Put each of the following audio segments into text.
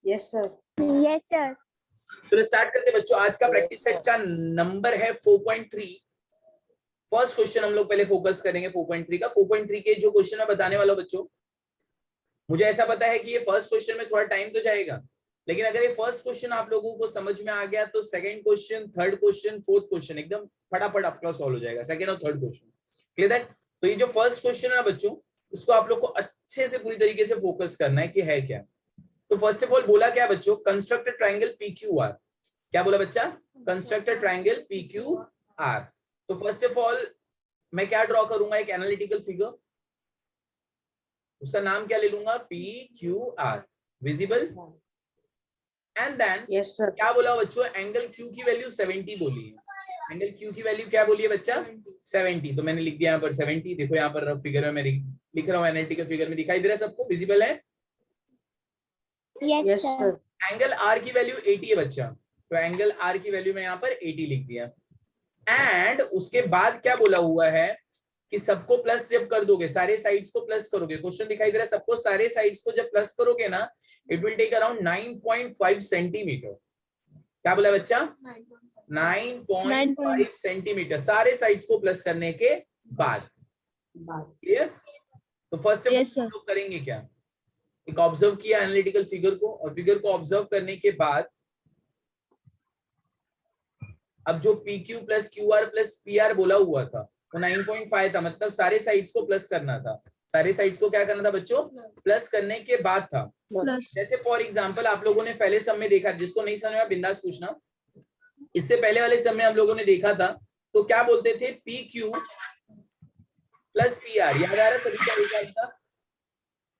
Yes sir. Yes sir. चलो start करते बच्चों। आज का प्रैक्टिस सेट का नंबर है 4.3। फर्स्ट क्वेश्चन हम लोग पहले फोकस करेंगे 4.3 का। 4.3 के जो क्वेश्चन मैं बताने वाला हूं बच्चों, मुझे ऐसा पता है कि ये फर्स्ट क्वेश्चन में थोड़ा टाइम तो जाएगा, लेकिन अगर ये फर्स्ट क्वेश्चन आप लोगों को समझ में आ गया तो second question, third question, fourth question एकदम फटाफट आपका सॉल्व हो जाएगा। सेकंड और थर्ड क्वेश्चन क्लियर दैट। तो ये जो फर्स्ट क्वेश्चन है बच्चों, इसको आप लोग को अच्छे से पूरी तरीके से फोकस करना है कि है क्या। तो फर्स्ट ऑफ ऑल बोला क्या बच्चों, कंस्ट्रक्ट अ ट्रायंगल PQR। क्या बोला बच्चा? Construct a triangle PQR। तो फर्स्ट ऑफ ऑल मैं क्या ड्रॉ करूंगा, एक एनालिटिकल फिगर, उसका नाम क्या ले लूंगा, PQR, visible. And then yes sir. क्या बोला बच्चों, एंगल Q की वैल्यू 70 बोली है। एंगल Q की वैल्यू क्या बोली है बच्चा? 70। तो मैंने लिख दिया यहाँ पर 70। देखो यहाँ पर फिगर में मैं लिख रहा हूँ, एनालिटिकल फिगर में दिखाई दे रहा है सबको, विजिबल है? Yes sir. एंगल R की वैल्यू 80 है बच्चा, तो एंगल R की वैल्यू मैं यहाँ पर 80 लिख दिया। एंड उसके बाद क्या बोला हुआ है कि सबको प्लस जब कर दोगे, सारे साइड्स को प्लस करोगे, क्वेश्चन दिखाई दे रहा है सबको, सारे साइड्स को जब प्लस करोगे ना, it will take around 9.5 centimetre. क्या बोला बच्चा? 9.5 सेंटीमीटर सारे साइड्स को प्लस करने के बाद। क्लियर? तो फर्स्ट ऑफ ऑल हम लोग करेंगे क्या, एक ऑब्जर्व किया एनालिटिकल फिगर को, और फिगर को ऑब्जर्व करने के बाद अब जो PQ plus QR plus PR बोला हुआ था वो 9.5 था, मतलब सारे साइड्स को प्लस करना था। सारे साइड्स को क्या करना था बच्चों? प्लस करने के बाद था। जैसे फॉर एग्जांपल आप लोगों ने पहले सम में देखा, जिसको नहीं समझ में बिंदास पूछना, इससे पहले वाले सम में हम लोगों ने देखा था तो क्या बोलते थे, PQ प्लस PR। याद आ रहा है सभी का रिजल्ट था?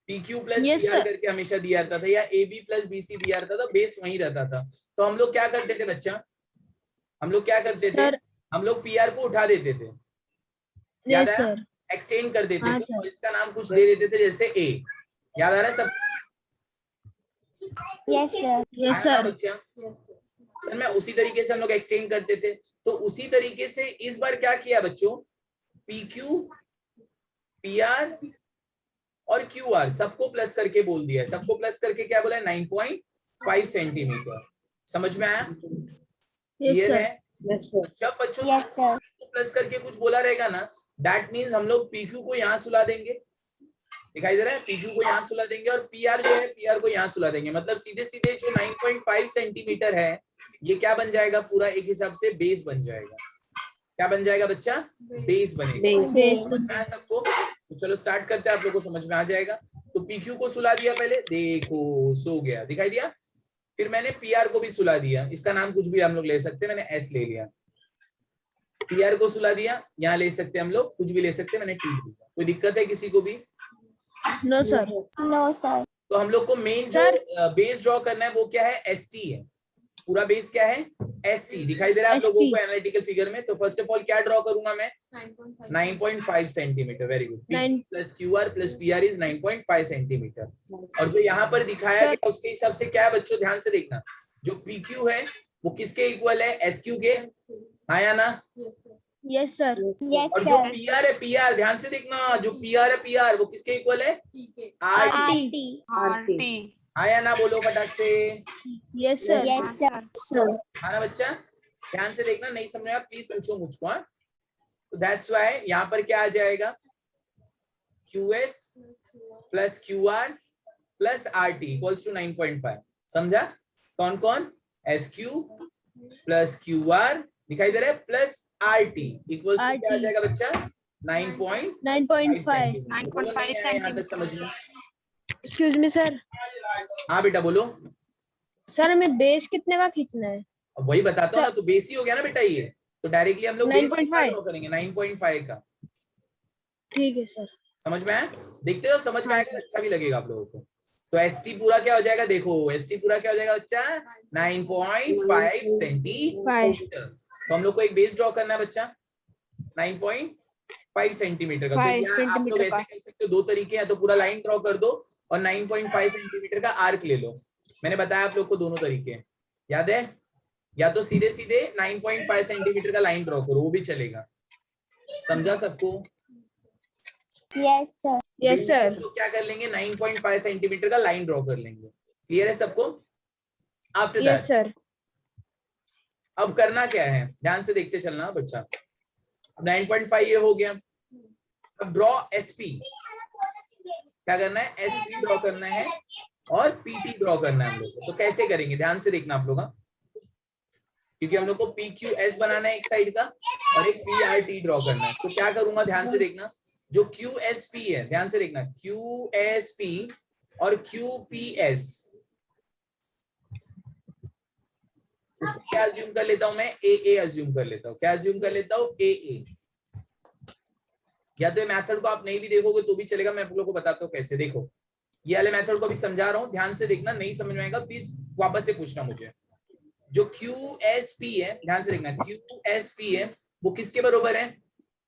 PQ प्लस PR करके हमेशा दिया जाता था, या AB प्लस BC दिया जाता था, बेस वहीं रहता था। तो हम लोग क्या करते थे बच्चा, हम लोग क्या करते थे, हम लोग PR को उठा देते थे, याद है, एक्सटेंड कर देते थे और इसका नाम कुछ दे देते थे जैसे A। याद आ रहा है सब? Yes sir. यस सर बच्चा। सर मैं उसी तरीके से हम लोग एक्सटेंड करते थे, तो उसी तरीके से इस बार क्या किया बच्चों, PQ, PR और QR सबको प्लस करके बोल दिया है। सबको प्लस करके क्या बोला है, 9.5 सेंटीमीटर। समझ में आया? क्लियर है? जब बच्चों प्लस करके कुछ बोला रहेगा ना, दैट मीन्स हम लोग PQ को यहाँ सुला देंगे, दिखाई दे रहा है, PQ को यहाँ सुला देंगे, और PR जो है PR को यहाँ सुला देंगे। मतलब सीधे सीधे जो 9.5 सेंटीमीटर है ये क्या बन जाएगा, पूरा एक हिसाब से बेस बन जाएगा। क्या बन जाएगा बच्चा? बेस बनेगा। समझ में आया सबको? तो चलो स्टार्ट करते हैं, आप लोगों को समझ में आ जाएगा। तो PQ को सुला दिया पहले, देखो सो गया, दिखाई दिया। फिर मैंने PR को भी सुला दिया, इसका नाम कुछ भी हम लोग ले सकते हैं, मैंने S ले लिया। PR को सुला दिया, यहाँ ले सकते हैं हम लोग, कुछ भी ले सकते हैं, मैंने T लिया। कोई दिक्कत है किसी को भी? No sir. No sir. तो हम लोग को मेन जो बेस ड्रॉ करना है वो क्या है, ST है। पूरा बेस क्या है, ST। दिखाई दे रहा है आप लोगों को एनालिटिकल फिगर में? तो फर्स्ट ऑफ ऑल क्या ड्रॉ करूंगा मैं, 9.5 centimetre. Very good. Plus QR plus PR is 9.5 centimetre. और जो यहाँ पर दिखाया गया उसके हिसाब से क्या है बच्चों, ध्यान से देखना, जो PQ है वो किसके इक्वल है, SQ के, आया ना? Yes sir. और जो PR है, PR ध्यान से देखना, जो PR है PR वो किसके इक्वल है, RT। आया ना? बोलो फटाक से। Yes sir. Yes sir. हाँ ना बच्चा? ध्यान से देखना, नहीं समझ में आप प्लीज पूछो मुझको। हाँ, तो दैट्स व्हाई यहाँ पर क्या आ जाएगा, QS plus QR plus RT equals to 9.5। समझा? कौन कौन, SQ प्लस QR दिखाई दे रहा है, प्लस RT इक्वल्स टू क्या आ जाएगा बच्चा, 9.5 यहाँ तक समझ में? Excuse me sir. हाँ बेटा बोलो। सर हमें बेस कितने का खींचना है? अब वही बताता हूँ ना, तो बेस ही हो गया ना बेटा ये, तो डायरेक्टली हम लोग 9.5 ड्रॉ करेंगे 9.5 का। ठीक है सर। समझ में आया? देखते हो समझ में आएगा, अच्छा भी लगेगा आप लोगों को। तो ST पूरा क्या हो जाएगा, देखो ST पूरा क्या हो जाएगा बच्चा, 9.5 सेंटीमीटर। तो हम लोग को एक बेस ड्रॉ करना है बच्चा 9.5 सेंटीमीटर का। तो आप लोग ऐसे कर सकते हो, दो तरीके हैं, तो पूरा लाइन ड्रॉ कर दो और 9.5 सेंटीमीटर का आर्क ले लो। मैंने बताया आप लोग को दोनों तरीके, याद है? या तो सीधे सीधे 9.5 सेंटीमीटर का लाइन ड्रॉ करो, वो भी चलेगा। समझा सबको? Yes sir. Yes sir. तो क्या कर लेंगे, 9.5 सेंटीमीटर का लाइन ड्रॉ कर लेंगे। क्लियर है सबको? After yes that sir. अब करना क्या है, ध्यान से देखते चलना बच्चा। 9.5 ये हो गया। अब ड्रॉ एसपी, क्या करना है, एसपी ड्रॉ करना है और पीटी ड्रॉ करना है हम लोग को। तो कैसे करेंगे ध्यान से देखना आप लोग, क्योंकि हम लोग को PQS बनाना है एक साइड का और एक PRT ड्रॉ करना है। तो क्या करूंगा ध्यान से देखना, जो QSP है ध्यान से देखना, QSP और QPS, उसको क्या अज्यूम कर लेता हूं मैं, AA अज्यूम कर लेता हूं। क्या अज्यूम कर लेता हूं, AA। या तो ये मेथड को आप नहीं भी देखोगे तो भी चलेगा, मैं आप लोगों को बताता हूँ कैसे। देखो ये वाले मेथड को भी समझा रहा हूँ, ध्यान से देखना, नहीं समझ में आएगा प्लीज वापस से पूछना मुझे। जो QSP है ध्यान से देखना, QSP है वो किसके बरोबर है,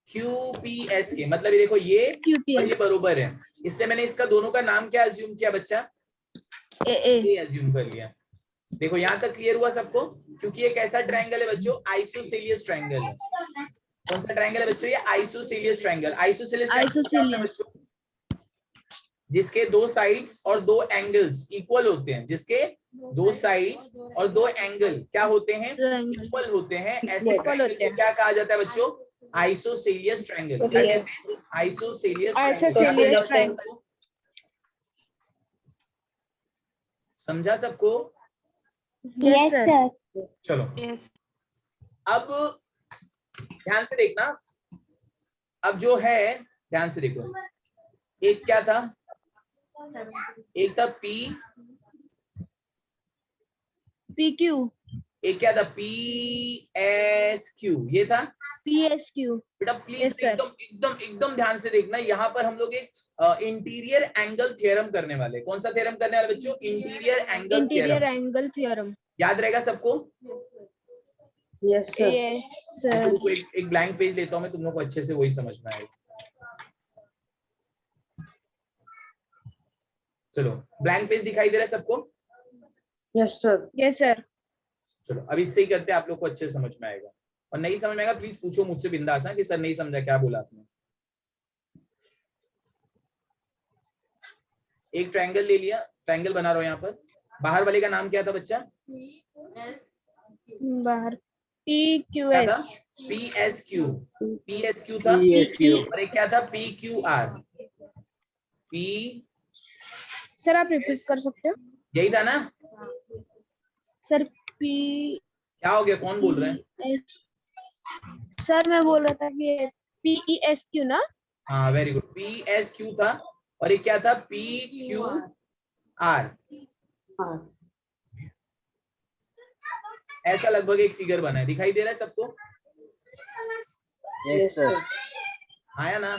QPS के। मतलब ये देखो ये और ये बरोबर है, इसलिए मैंने इसका दोनों का नाम क्या अज्यूम किया बच्चा, ए अज्यूम कर लिया। देखो यहां तक क्लियर हुआ सबको, क्योंकि एक ऐसा ट्रायंगल है बच्चों, आइसोसेलियस ट्रायंगल है। कौन सा ट्रायंगल है बच्चों, ये आइसोसेलियस ट्रायंगल। आइसोसेलियस ट्रायंगल क्या होता है बच्चों, जिसके दो साइड्स और दो एंगल्स इक्वल होते हैं, जिसके दो साइड्स और दो एंगल क्या होते हैं, इक्वल होते हैं। ऐसे ट्रायंगल को क्या कहा जाता है बच्चों, आइसोसेलियस ट्रायंगल। क्या कहते हैं, आइसोसेलियस ट्रायंगल। समझा सबको, यस सर। चलो अब ध्यान से देखना। अब जो है ध्यान से देखो, एक क्या था, एक था PQ, एक क्या था PSQ, ये था PSQ। बेटा। Please Yes, sir. एकदम एकदम एकदम ध्यान से देखना, यहाँ पर हम लोग एक इंटीरियर एंगल थ्योरम करने वाले। कौन सा थ्योरम करने वाले बच्चों, interior angle interior theorem. Angle theorem. याद रहेगा सबको, यस सर। तुमको एक ब्लैंक पेज लेता हूँ मैं, तुम लोग को अच्छे से वही समझ में आएगा। चलो ब्लैंक पेज दिखाई दे रहा है सबको, यस सर। Yes sir. चलो अब इससे ही करते हैं, आप लोग को अच्छे से समझ में आएगा। और नहीं समझ में आएगा प्लीज पूछो मुझसे बिंदास कि सर नहीं समझा, क्या बोला आपने। एक ट्रायंगल ले लिया, ट्रायंगल बना रहा हूं यहाँ पर। बाहर वाले का नाम क्या था बच्चा, बाहर क्या था, PQS। PSQ था। और एक क्या था, PQR। P सर आप रिपीट कर सकते हो, यही था ना, सर। क्या हो गया, कौन बोल रहे हैं, सर मैं बोल रहा था कि PESQ ना। हाँ वेरी गुड, PSQ था। और एक क्या था, PQR। ऐसा लगभग एक फिगर बना है, दिखाई दे रहा है सबको, यस सर। आया ना।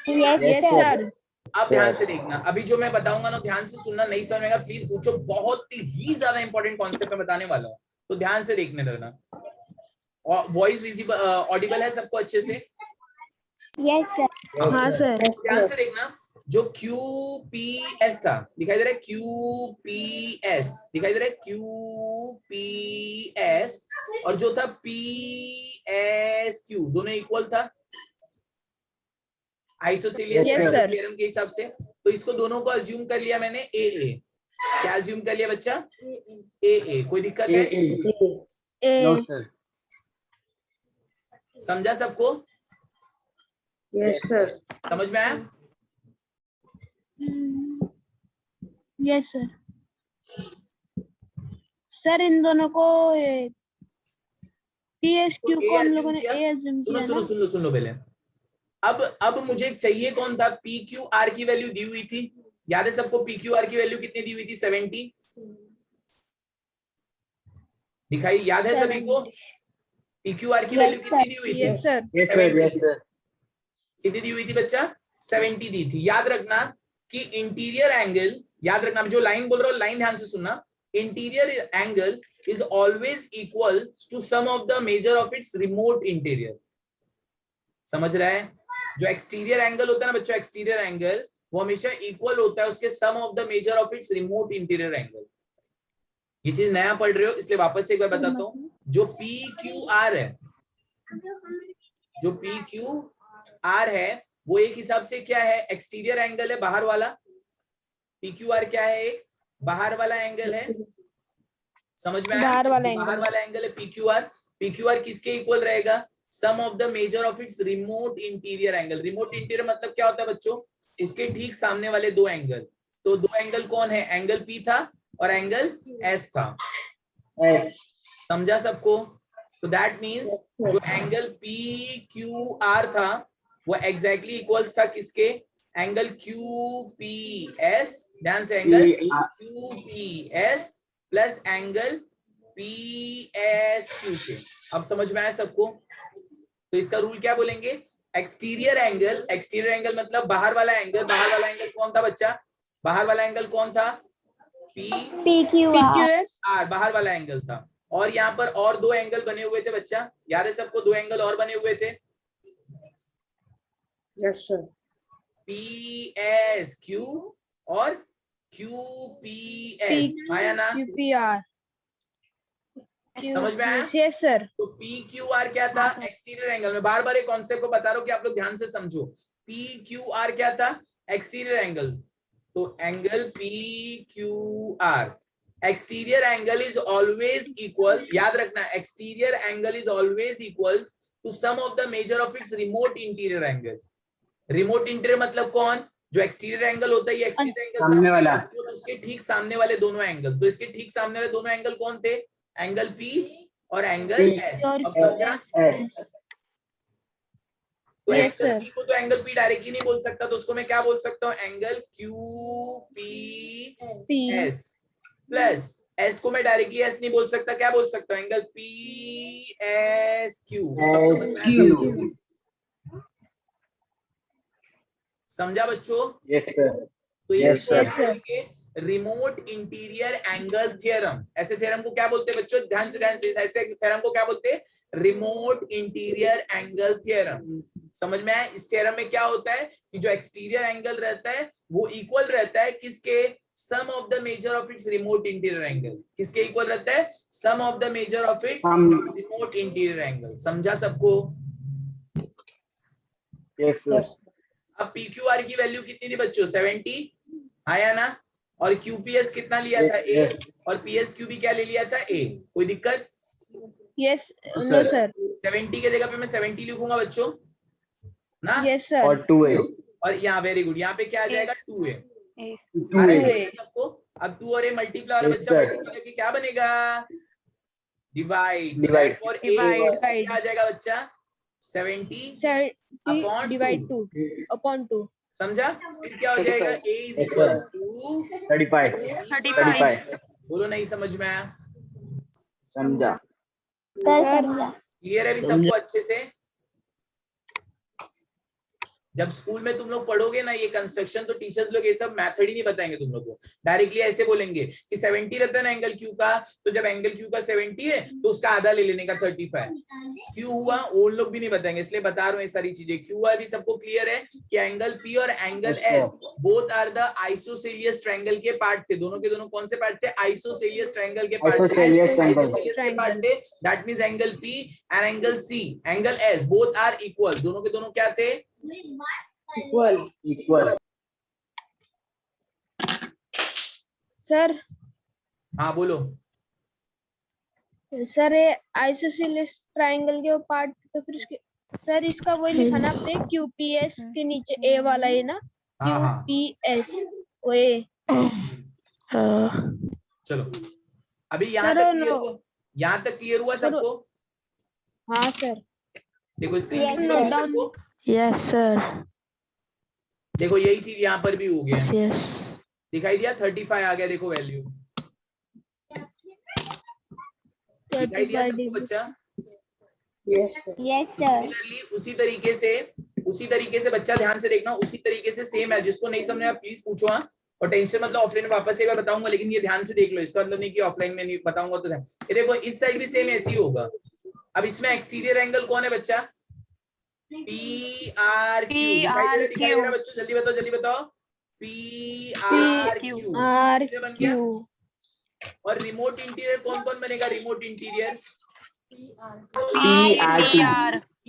Yes sir. अब ध्यान से देखना, अभी जो मैं बताऊंगा ना ध्यान से सुनना, नहीं समझ में आएगा प्लीज पूछो, बहुत ही ज्यादा इंपॉर्टेंट कॉन्सेप्ट मैं बताने वाला हूँ, तो ध्यान से देखने लगना। और वॉइस विजिबल ऑडिबल है सबको अच्छे से, यस सर। हाँ सर। ध्यान से देखना। जो QPS था, दिखाई दे रहा है, QPS दिखाई दे रहा है, QPS, और जो था PSQ, दोनों इक्वल था आइसोसेलियस थ्योरम के हिसाब से। तो इसको दोनों को अज्यूम कर लिया मैंने AA। क्या अज्यूम कर लिया बच्चा, AA। कोई दिक्कत है, नो सर। समझा सबको, यस सर। समझ में आया, यस सर। सर इन दोनों को PSQ को हम लोगों ने A अज्यूम किया ना। सुन लो पहले। अब मुझे चाहिए कौन था, PQR की वैल्यू दी हुई थी, याद है सबको, PQR की वैल्यू कितनी दी हुई थी, 70 दिखाई, याद है सभी को, PQR की वैल्यू कितनी दी हुई थी, यस सर। कितनी दी हुई थी बच्चा, 70 दी थी। याद रखना कि इंटीरियर एंगल, याद रखना जो लाइन बोल रहा हूं लाइन ध्यान से सुनना, interior angle is always equal to sum of the measure of its remote interior. समझ रहा है, जो एक्सटीरियर एंगल होता है ना बच्चों, एक्सटीरियर एंगल वो हमेशा इक्वल होता है उसके sum of the measure of its remote interior angle. ये चीज नया पढ़ रहे हो इसलिए वापस से एक बार बताता हूँ, जो PQR है, जो PQR है वो एक हिसाब से क्या है, एक्सटीरियर एंगल है, बाहर वाला। PQR क्या है, एक बाहर वाला एंगल है, समझ में आया? बाहर वाला बाहर एंगल। वाला एंगल है PQR। PQR किसके इक्वल रहेगा? Sum of the measure of its remote interior angle. Remote interior मतलब क्या होता है बच्चों? उसके ठीक सामने वाले दो एंगल। तो दो एंगल कौन है? एंगल P था और एंगल S था। समझा सबको? तो दैट मीन्स जो एंगल PQR था वो एग्जैक्टली इक्वल्स था किसके? Angle QPS। ध्यान से, angle QPS plus angle PSQ के। अब समझ में आया सबको? तो इसका रूल क्या बोलेंगे? Exterior angle. एक्सटीरियर एंगल मतलब बाहर वाला एंगल। बाहर वाला एंगल कौन था बच्चा? बाहर वाला एंगल कौन था? PQS। बाहर वाला एंगल था। और यहाँ पर और दो एंगल बने हुए थे बच्चा, याद है सबको? दो एंगल और बने हुए थे। Yes sir. PSQ और QPS। आया ना? QPR। समझ में आया? Yes sir. तो PQR क्या था? Exterior angle. मैं बार बार एक कॉन्सेप्ट को बता रहा हूँ कि आप लोग ध्यान से समझो। PQR क्या था? Exterior angle. तो angle PQR, exterior angle is always equal, याद रखना, exterior angle is always equal to sum of the measure of its remote interior angle. Remote interior मतलब कौन? जो एक्सटीरियर एंगल होता है, ये एक्सटीरियर एंगल सामने वाला। उसके ठीक सामने वाले दोनों एंगल। तो इसके ठीक सामने वाले दोनों एंगल कौन थे? एंगल P और एंगल S। अब समझा? तो Yes, एंगल sir. P को तो एंगल P डायरेक्टली नहीं बोल सकता, तो उसको मैं क्या बोल सकता हूँ? एंगल QPS प्लस S को मैं डायरेक्टली S नहीं बोल सकता, क्या बोल सकता हूँ? Angle PSQ। अब समझ में आया सबको? समझा बच्चों? Yes sir. तो ये Yes, sir. Remote interior angle theorem. ऐसे थ्योरम को क्या बोलते हैं बच्चों? ध्यान से, ऐसे थ्योरम को क्या बोलते हैं? Remote interior angle theorem. समझ में आया? इस थ्योरम में क्या होता है कि जो एक्सटीरियर एंगल रहता है वो इक्वल रहता है किसके? Sum of the measure of its remote interior angle. किसके इक्वल रहता है? Sum of the measure of its remote interior angle. समझा सबको? Yes sir. अब PQR की वैल्यू कितनी थी बच्चों? 70। आया ना? और QPS कितना लिया था? A। और PSQ भी क्या ले लिया था? A। कोई दिक्कत? Yes no sir. 70 के जगह पे मैं 70 लिखूंगा बच्चों ना? Yes sir. और 2A। और यहाँ वेरी गुड, यहाँ पे क्या आ जाएगा? 2A। 2A। सबको अब 2 और A मल्टीप्लाई, और Yes, बच्चा sir. मल्टीप्लाई करके क्या बनेगा? Divide. Divide. For A Divide. क्या आ जाएगा बच्चा? 70 सर अपॉन डिवाइड 2। 2/2। समझा? फिर क्या हो जाएगा? A is Yes, equal sir. To 35। 35 बोलो, नहीं समझ में आया? समझा। क्लियर है भी सबको अच्छे से? जब स्कूल में तुम लोग पढ़ोगे ना ये कंस्ट्रक्शन, तो टीचर्स लोग ये सब मेथड ही नहीं बताएंगे तुम लोग को। डायरेक्टली ऐसे बोलेंगे कि 70 रहता है ना एंगल क्यू का, तो जब एंगल क्यू का 70 है तो उसका आधा ले लेने का 35 क्यों हुआ, वो लोग भी नहीं बताएंगे, इसलिए बता रहा हूँ ये सारी चीजें। क्यू अभी सबको क्लियर है कि एंगल पी और angle S both are the isosceles triangle के पार्ट थे। दोनों के दोनों कौन से पार्ट थे? आइसोसेलियस ट्रायंगल के पार्ट थे। आइसोसेलियस के पार्ट थे। That means angle P and angle C angle S both are equal. दोनों के दोनों क्या थे? इक्वल। सर हाँ बोलो। सर ये आइसोसेलेस ट्रायंगल के पार्ट, तो फिर उसके सर इसका वही लिखा ना आपने QPS के नीचे A वाला है ना? हाँ हाँ QPS वो A। चलो अभी यहाँ सर, तक क्लियर हुआ? यहाँ तक क्लियर हुआ सबको? हाँ सर। देखो स्क्रीन Yes, पे sir. सबको यस सर। देखो यही चीज यहाँ पर भी हो गया। यस। दिखाई दिया? 35 आ गया, देखो वैल्यू दिखाई दिया सबको बच्चा? Yes sir. सिमिलरली उसी तरीके से बच्चा ध्यान से देखना, उसी तरीके से सेम है। जिसको नहीं समझ में प्लीज पूछो। हाँ, और टेंशन मतलब ऑफलाइन में वापस एक बार बताऊंगा, लेकिन ये ध्यान से देख लो। इसका मतलब नहीं कि ऑफलाइन में नहीं बताऊंगा तो ये देखो इस साइड भी सेम ऐसे ही होगा। अब इसमें एक्सटीरियर एंगल कौन है बच्चा? PRQ। दिखाई दे रहा बच्चों? जल्दी बताओ PRQ बन गया। और रिमोट इंटीरियर कौन कौन बनेगा? रिमोट इंटीरियर P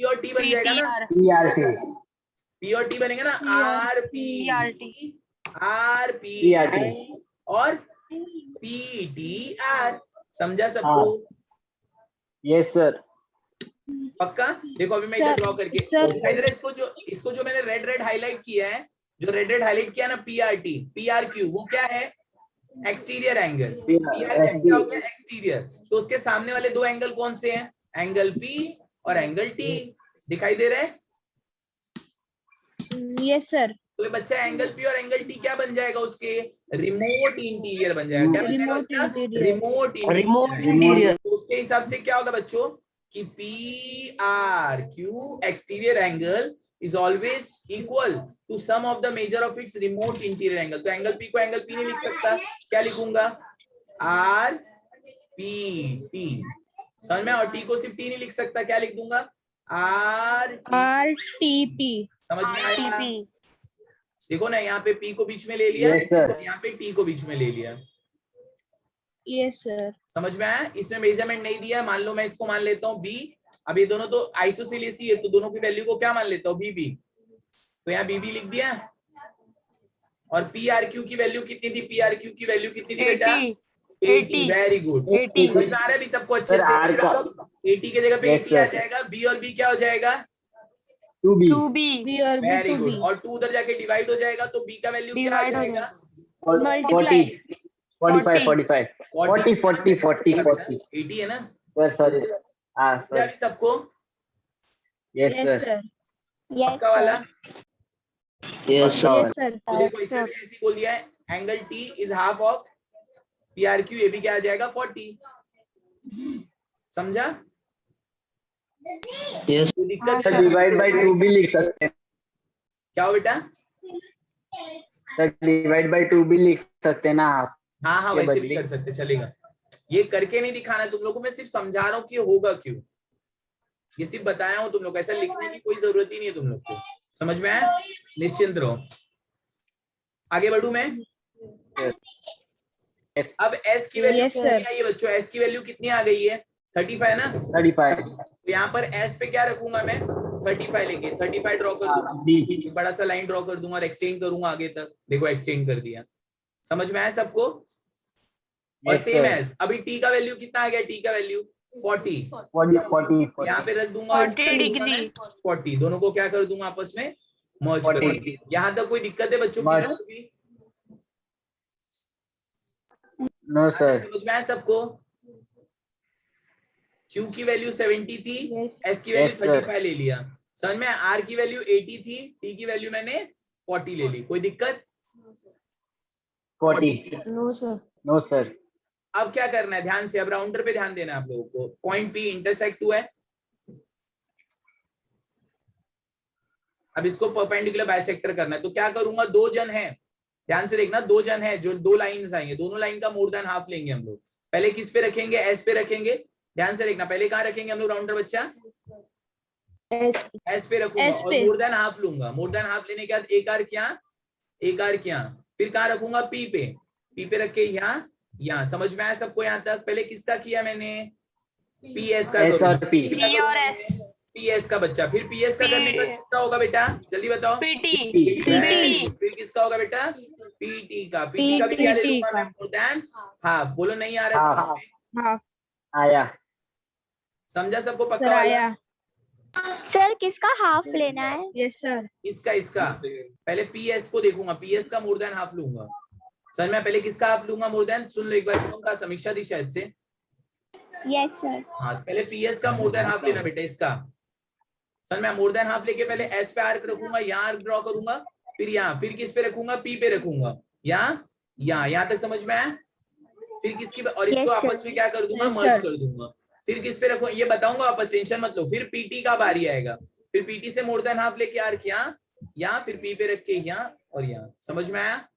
और T बन जाएगा ना? P और T बनेगा ना? RP और PTR। समझा सबको? Yes sir. पक्का? देखो अभी मैं इधर सर, ड्रॉ करके सर। दिखाई दे रहा है इसको जो मैंने रेड हाईलाइट किया है, जो रेड हाईलाइट किया ना PRT PRQ, वो क्या है? Exterior angle. PR क्या हो गया? एक्सटीरियर। तो उसके सामने वाले दो एंगल कौन से हैं? एंगल P और एंगल T। दिखाई दे रहा है? Yes sir. तो ये बच्चा एंगल P और एंगल T क्या बन जाएगा? उसके रिमोट इंटीरियर बन जाएगा। क्या बन जाएगा रिमोट बच्चा? इंटीरियर। Remote interior. तो उसके हिसाब से क्या होगा बच्चों कि PRQ exterior angle is always equal to sum of the measure of its remote interior angle। तो एंगल P को एंगल P नहीं लिख सकता, क्या लिखूंगा? RPT। समझ में? और T को सिर्फ T नहीं लिख सकता, क्या लिख दूंगा? RTP। समझ में आया? देखो ना, यहाँ पे P को बीच में ले लिया, यस सर। यहाँ पे T को बीच में ले लिया। Yes sir. समझ में आया? इसमें मेजरमेंट नहीं दिया। मान लो मैं इसको मान लेता हूँ B। अब ये दोनों तो आइसोसेलेस ही है, तो दोनों की वैल्यू को क्या मान लेता हूँ? BB। तो यहाँ BB लिख दिया। और PRQ की वैल्यू कितनी थी? PRQ की वैल्यू कितनी थी बेटा? 80। Very good. समझ में आ रहा है अभी सबको अच्छे सर से? आर का 80 के जगह पे Yes, 80 आ sir. जाएगा। B और B क्या हो जाएगा? 2B। B और B very to good. B। और 2 उधर जाके डिवाइड हो जाएगा, तो B का वैल्यू क्या आ जाएगा? 40 45 40 80 है ना? सर। हाँ समझा सर। अभी सबको? Yes yes sir. सर। पक्का वाला? Yes yes sir. तो देखो इसमें भी ऐसे बोल दिया है, angle T is half of PRQ। ये भी क्या आ जाएगा? 40। समझा? कोई दिक्कत सर डिवाइड बाय 2B लिख सकते हैं। क्या हो बेटा? सर डिवाइड बाय 2B लिख सकते हैं ना आप? हाँ ये वैसे भी बदली। कर सकते, चलेगा। ये करके नहीं दिखाना तुम लोगों को, मैं सिर्फ समझा रहा हूँ कि होगा क्यों। ये सिर्फ बताया हूँ तुम लोग, ऐसा लिखने की कोई जरूरत ही नहीं है तुम लोग को। समझ में आया? निश्चिंत रहो। आगे बढ़ू मैं? अब S की वैल्यू Yes, कितनी sir. आई है बच्चों? S की वैल्यू कितनी आ गई है? 35 ना? 35। तो यहाँ पर S पे क्या रखूंगा मैं? 35 लेंगे। 35 ड्रॉ कर दूंगा, B। बड़ा सा लाइन ड्रॉ कर दूंगा और एक्सटेंड करूंगा आगे तक। देखो एक्सटेंड कर दिया। समझ में आया सबको? और Yes, सेम sir. एज अभी T का वैल्यू कितना आ गया? T का वैल्यू 40। 40 यहाँ पे रख दूंगा और 40। दोनों को क्या कर दूंगा? आपस में मर्ज कर दूंगा। 40। यहाँ तक कोई दिक्कत है बच्चों? Merge. किसी को भी? No sir. समझ में आया सबको? Q की वैल्यू 70 थी, Yes. S की वैल्यू Yes, sir. 35 ले लिया। समझ में? R की वैल्यू 80 थी, T की वैल्यू मैंने 40 ले ली। कोई दिक्कत? 40। No sir. No sir. अब क्या करना है? ध्यान से, अब राउंडर पे ध्यान देना है आप लोगों को। पॉइंट P इंटरसेक्ट हुआ है। अब इसको परपेंडिकुलर बाइसेक्टर करना है, तो क्या करूंगा? दो जन है, ध्यान से देखना, दो जन है जो दो लाइंस आएंगे, दोनों लाइन का मोर देन हाफ लेंगे हम लोग। पहले किस पे रखेंगे? एस पे रखेंगे। ध्यान से देखना, पहले कहाँ रखेंगे हम लोग राउंडर बच्चा? एस पे रखूंगा S और पे। मोर देन हाफ लूंगा। मोर देन हाफ लेने के बाद एक आर क्या? एक आर क्या? फिर कहाँ रखूंगा? पी पे। पी पे रख के यहाँ यहाँ। समझ में आया सबको यहाँ तक? पहले किसका किया मैंने? पीएस का S और P। पीएस का बच्चा। फिर पीएस का करने का किसका होगा बेटा? जल्दी बताओ। PT। फिर किसका होगा बेटा? पीटी का। पीटी का भी क्या ले लूंगा मैं? More than half. बोलो नहीं आ रहा हाँ। समझ में? हाँ आया। समझा सबको? सर पक्का वाला? आया। सर किसका हाफ लेना है? Yes sir. इसका पहले पीएस को देखूंगा, पीएस का मोर देन हाफ लूंगा। सर मैं पहले किसका हाफ लूंगा? More than. सुन लो एक बार, कौन का? समीक्षा थी शायद से। Yes sir. हाँ, पहले पीएस का मोर देन हाफ लेना बेटा इसका। सर मैं मोर देन हाफ लेके पहले एस पे आर्क रखूंगा, यहाँ आर्क ड्रॉ करूंगा, फिर यहाँ, फिर किस पे रखूंगा? पी पे रखूंगा, यहाँ तक समझ में आया? फिर किसकी और इसको Yes, sir. आपस में क्या कर दूंगा? Yes, मर्ज sir. कर दूंगा। फिर किस पे रखूंगा ये बताऊंगा वापस, टेंशन मत लो। फिर पीटी का बारी आएगा, फिर पीटी से मोर देन हाफ लेके आर्क यहाँ, फिर पी पे रख के यहाँ और यहाँ। समझ में आया?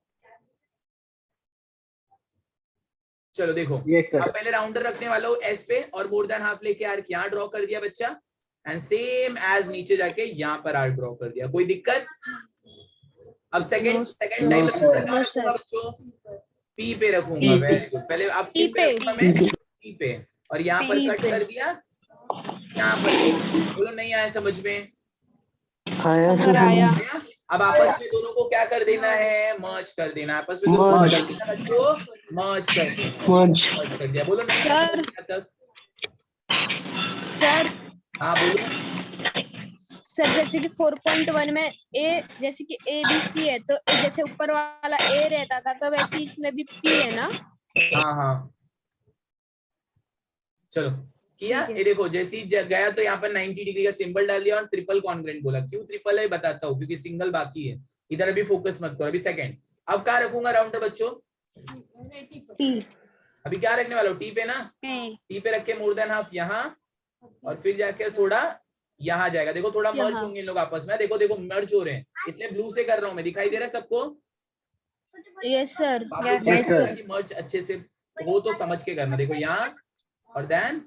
चलो देखो, Yes, sir. अब पहले राउंडर रखने वाला हूँ एस पे और मोर देन हाफ लेके आर्क यहाँ ड्रॉ कर दिया बच्चा, एंड सेम एज नीचे जाके यहाँ पर आर्क ड्रॉ कर दिया। कोई दिक्कत? अब सेकंड टाइम रखूंगा बच्चों, पी पे रखूंगा। Very good. पहले आप किस पे रखूंगा मैं? पी पे। और यहाँ पर कट कर दिया, यहाँ पर। बोलो नहीं आया समझ में? सर आया। अब आपस में दोनों को क्या कर देना है, मर्ज कर देना, आपस में दोनों को Merge. क्या कर देना बच्चों, मर्ज कर देना, Merge. मर्ज कर दिया। बोलो नहीं Sir. समझ में तक, सर हाँ बोलो। सर जैसे कि 4.1 में ए, जैसे कि ए बी सी है, तो ए जैसे ऊपर वाला ए रहता था, तो वैसे ही इसमें भी पी है ना? हाँ हाँ चलो किया। ठीक है। ये देखो जैसे ही गया तो यहाँ पर 90 डिग्री का सिंबल डाल दिया और ट्रिपल कॉन्ग्रेंट बोला। क्यों ट्रिपल है बताता हूँ, क्योंकि सिंगल बाकी है। इधर अभी फोकस मत करो, अभी सेकंड। अब क्या रखूंगा राउंड बच्चों, P. अभी क्या रखने वाला हूँ, टी पे ना, टी पे रख के मोर देन हाफ यहाँ, और फिर जाके थोड़ा यहाँ जाएगा। देखो थोड़ा मर्ज यहाँ। होंगे इन लोग आपस में, देखो देखो मर्ज हो रहे हैं, इसलिए ब्लू से कर रहा हूँ मैं। दिखाई दे रहा है सबको? Yes sir. आपको Yes, yes, sir. कि मर्ज अच्छे से हो तो समझ के करना। देखो यहाँ और देन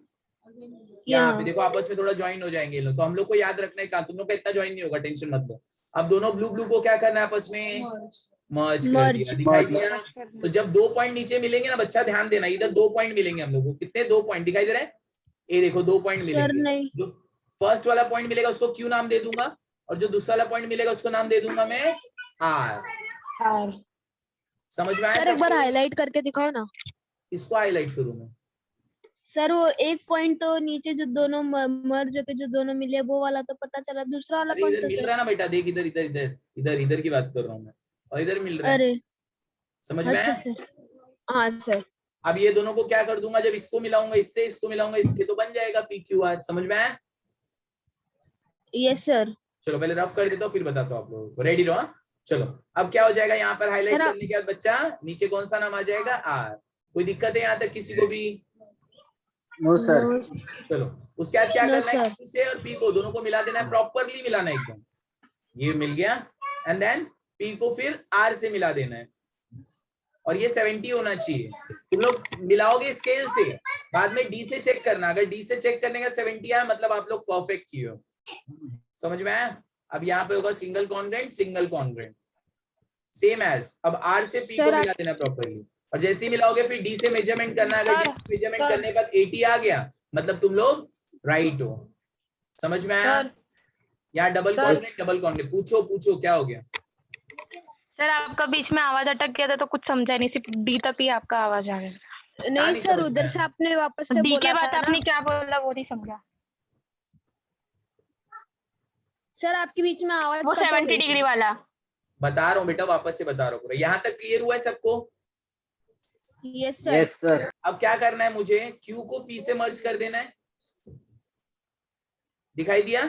यहाँ यहाँ। पे देखो आपस में थोड़ा ज्वाइन हो जाएंगे ये लोग। तो हम लोग को याद रखना है, कहा तुम लोग का इतना ज्वाइन नहीं होगा, टेंशन मत लो। अब दोनों ब्लू ब्लू को क्या करना है आपस में, मर्ज कर Merge. दिया। दिखाई दिया? तो जब 2 पॉइंट नीचे मिलेंगे ना बच्चा, ध्यान देना, इधर 2 पॉइंट मिलेंगे हम लोग को। कितने? 2 पॉइंट दिखाई दे रहा है, ये देखो 2 पॉइंट सर मिलेंगे। नहीं। जो फर्स्ट वाला पॉइंट मिलेगा उसको क्यू नाम दे दूंगा, और जो दूसरा वाला पॉइंट मिलेगा उसको नाम दे दूंगा मैं आर। समझ में आया सर एक बार सबको? हाईलाइट करके दिखाओ ना। किसको हाईलाइट करूं मैं? सर वो एक पॉइंट तो नीचे जो दोनों मर्ज के जो दोनों मिले वो वाला तो पता चला, दूसरा वाला अरे कौन इधर सा मिल सर? रहा है ना बेटा, देख इधर इधर इधर इधर इधर की बात कर रहा हूँ मैं, और इधर मिल रहा है। अरे समझ में अच्छा आया? सर। हाँ सर। अब ये दोनों को क्या कर दूंगा, जब इसको मिलाऊंगा इससे, इसको मिलाऊंगा इससे, तो बन जाएगा पी क्यू आर। समझ में आया? Yes sir. चलो पहले रफ कर देता हूँ फिर बताता हूँ आप लोगों को। रेडी रहो? चलो अब क्या हो जाएगा, यहाँ पर हाईलाइट सर, करने के बाद बच्चा नीचे कौन सा नाम आ जाएगा, आर। कोई दिक्कत है यहाँ तक किसी को भी? No, sir. चलो उसके बाद क्या No, करना है, sir. Q से और P को दोनों को मिला देना है, प्रॉपरली मिलाना है एकदम। ये मिल गया, एंड देन P को फिर R से मिला देना है, और ये 70 होना चाहिए। तुम लोग मिलाओगे स्केल से, बाद में D से चेक करना। अगर D से चेक करने का 70 आया, मतलब आप लोग परफेक्ट किए हो। समझ में आया? अब यहाँ पे होगा single congruent, single congruent, same as. अब R से P को Sir, मिला देना प्रॉपरली, और जैसे ही मिलाओगे फिर D से मेजरमेंट करना। अगर D से मेजरमेंट करने के बाद 80 आ गया, मतलब तुम लोग राइट हो। समझ में आया? यहाँ डबल कॉन्ग्रेंट, डबल कॉन्ग्रेंट। पूछो पूछो क्या हो गया? सर आपका बीच में आवाज अटक गया था तो कुछ समझा नहीं, सिर्फ डी तक ही आपका आवाज आ गया। नहीं नहीं सर, समझ उधर में से आया। आपने वापस से डी बोला के बाद था आपने ना क्या बोला वो नहीं समझा। सर, आपके बीच में आवाज वो कट हो 70 गई डिग्री थी। वाला। बता रहा हूँ बेटा, वापस से बता रहा हूँ पूरा। यहाँ तक क्लियर हुआ है सबको? Yes sir. Yes, sir. अब क्या करना है मुझे, Q को P से मर्ज कर देना है। दिखाई दिया?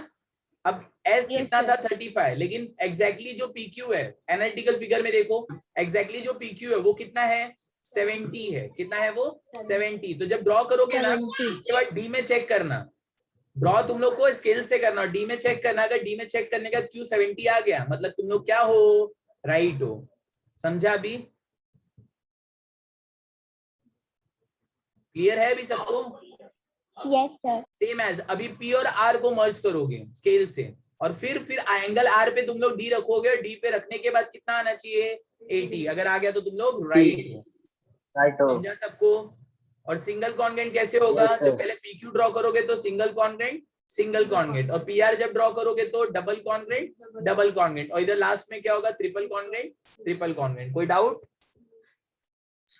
अब S Yes, कितना sir. था, 35, लेकिन एग्जैक्टली जो PQ है, एनालिटिकल फिगर में देखो, एग्जैक्टली जो PQ है वो कितना है, 70 है। कितना है वो, 70। तो जब ड्रॉ करोगे ना, 70. उसके बाद D में चेक करना। ड्रॉ तुम लोग को स्केल से करना, और डी में चेक करना। अगर डी में चेक करने का Q 70 आ गया, मतलब तुम लोग क्या हो, राइट हो। समझा? अभी क्लियर है अभी सबको? Yes, sir. सेम एज अभी P और R को मर्ज करोगे स्केल से, और फिर एंगल R पे तुम लोग D रखोगे, और D पे रखने के बाद कितना आना चाहिए, 80। अगर आ गया तो तुम लोग राइट हो। Right. Oh. समझा सबको? और सिंगल कॉन्ग्रेंट कैसे होगा, Yes, sir. जब पहले PQ ड्रॉ करोगे तो सिंगल कॉन्ग्रेंट, सिंगल कॉन्ग्रेंट, और PR जब ड्रॉ करोगे तो डबल कॉन्ग्रेंट, डबल कॉन्ग्रेंट, और इधर लास्ट में क्या होगा, ट्रिपल कॉन्ग्रेंट, ट्रिपल कॉन्ग्रेंट। कोई डाउट?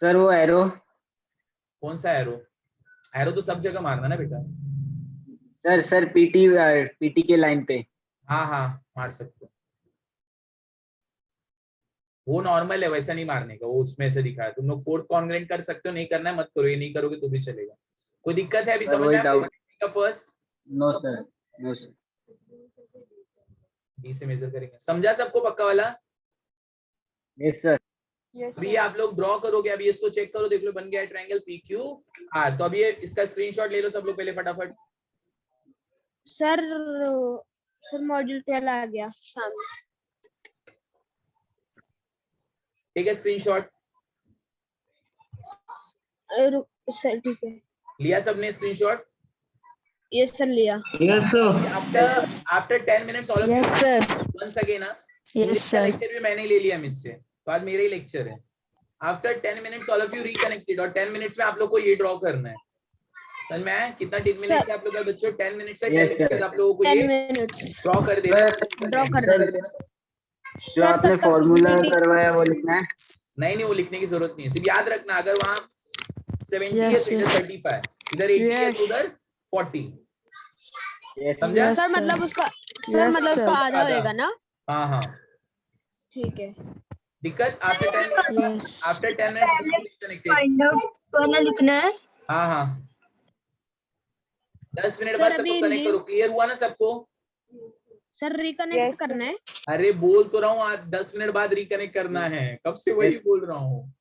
Sir, वो arrow. कौन सा एरो? एरो तो सब जगह मारना ना बेटा। Sir, PT के लाइन पे. हाँ हाँ मार सकते हो, वो नॉर्मल है, वैसा नहीं मारने का, वो उसमें से दिखाया। तुम लोग फोर्थ कॉन्ग्रेंट कर सकते हो, नहीं करना है मत करो, ये नहीं करोगे तो भी चलेगा। कोई दिक्कत है अभी Sir, समझ वही में आया doubt. का first? No, sir. No, sir. D से मेजर करेंगे। समझा सबको पक्का वाला? Yes, sir. अभी आप लोग ड्रॉ करोगे, अभी इसको चेक करो, देख लो बन गया है ट्रायंगल PQR। तो अभी इसका स्क्रीनशॉट ले लो सब लोग पहले फटाफट। सर मॉड्यूल 12 आ गया सामने। ठीक है, स्क्रीनशॉट सर ठीक है। लिया सबने स्क्रीनशॉट? यस सर, लिया। Yes, sir. After 10 minutes all of you once again ना, लेक्चर भी मैंने ले लिया मिस से, तो आज मेरा ही लेक्चर है। After 10 minutes all of you reconnected, और 10 मिनट्स में आप लोग को ये ड्रॉ करना है। समझ में आया? कितना 10 मिनट्स है आप लोग का बच्चों? 10 मिनट्स है। 10 Yes, मिनट्स sir. बाद आप लोगों को 10 ये मिनट्स ड्रॉ कर देना है। ड्रॉ कर रहे हैं। जो आपने तब तक फॉर्मूला DT करवाया वो लिखना है। नहीं वो लिखने की जरूरत नहीं है, सिर्फ याद रखना अगर वहां 70 है तो इधर 35, इधर 80 है तो उधर 40। समझा? सर मतलब उसका उसका आधा होएगा ना? हाँ हाँ। ठीक है। दिक्कत after 10 minutes, after 10 minutes connected. करना लिखना है। हाँ हाँ 10 मिनट सर, बाद सबको अभी कनेक्ट करो। क्लियर हुआ ना सबको? सर रिकनेक्ट करना है। अरे बोल तो रहा हूँ आज 10 मिनट बाद रिकनेक्ट करना है, कब से वही बोल रहा हूँ।